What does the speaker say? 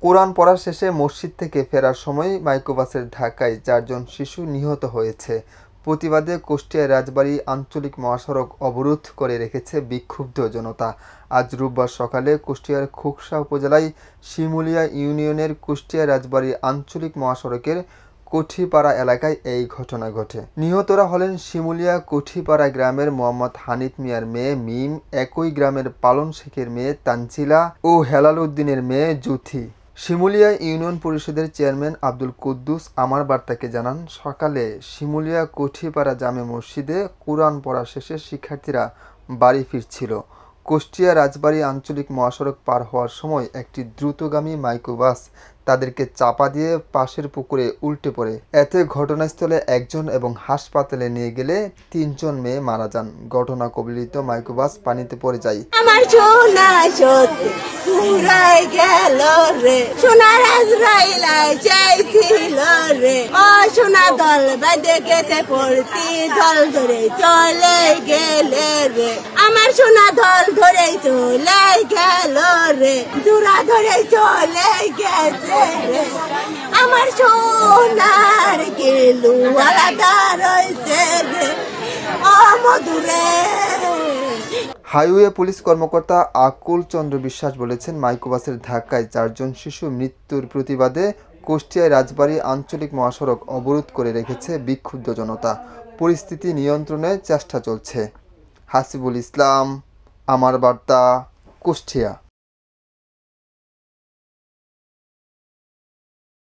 কোরআন পড়া শেষে মসজিদ থেকে ফেরার সময় মাইক্রোবাসের ধাক্কায় 4 জন শিশু নিহত হয়েছে। প্রতিবাদে কুষ্টিয়ার রাজবাড়ী আঞ্চলিক মহাসড়ক অবরোধ করে রেখেছে বিক্ষুব্ধ জনতা। আজ রোববার সকালে কুষ্টিয়ার খোকসা উপজেলায় শিমুলিয়া ইউনিয়নের কুষ্টিয়া রাজবাড়ী আঞ্চলিক মহাসড়কের কঠিপাড়া এলাকায় এই ঘটনা ঘটে। নিহতরা হলেন শিমুলিয়া কঠিপাড়া গ্রামের মোহাম্মদ হানিফ মিয়ার মেয়ে মিম, একই গ্রামের পালন শেখের মেয়ে তানজিলা ও হেলাল উদ্দিনের মেয়ে জুথি। শিমুলিয়া ইউনিয়ন পরিষদের চেয়ারম্যান আব্দুল কুদ্দুস আমার বার্তাকে জানান, সকালে শিমুলিয়া কঠিপাড়া জামে মসজিদে কোরআন পড়া শেষে শিক্ষার্থীরা বাড়ি ফিরছিল। কুষ্টিয়া রাজবাড়ী আঞ্চলিক মহাসড়ক পার হওয়ার সময় একটি দ্রুতগামী মাইক্রোবাস তাদেরকে চাপা দিয়ে পাশের পুকুরে উল্টে পড়ে। এতে ঘটনাস্থলে একজন এবং হাসপাতালে নিয়ে গেলে 3 জন মেয়ে মারা যান। ঘটনা কবলিত মাইক্রোবাস পানিতে পড়ে যায়। আমার সোনা সত্যি পুরাই গেল রে, সোনার আজরাইলাই চাইছিল রে, ও সোনা দল বাঁধে গেছে পড়তি দল ধরে চলে গেলে রে, আমার সোনা দল ধরে চলে গেল রে, জোড়া ধরে চলে গেছে রে, আমার সোনার গেলু আলাদা রয়েছে রে, ও মধুরে। হাইওয়ে পুলিশ কর্মকর্তা আকুল চন্দ্র বিশ্বাস বলেছেন, মাইক্রোবাসের ধাক্কায় 4 জন শিশু মৃত্যুর প্রতিবাদে কুষ্টিয়ায় রাজবাড়ী আঞ্চলিক মহাসড়ক অবরোধ করে রেখেছে বিক্ষুব্ধ জনতা। পরিস্থিতি নিয়ন্ত্রণে চেষ্টা চলছে। হাসিবুল ইসলাম, আমার বার্তা, কুষ্টিয়া।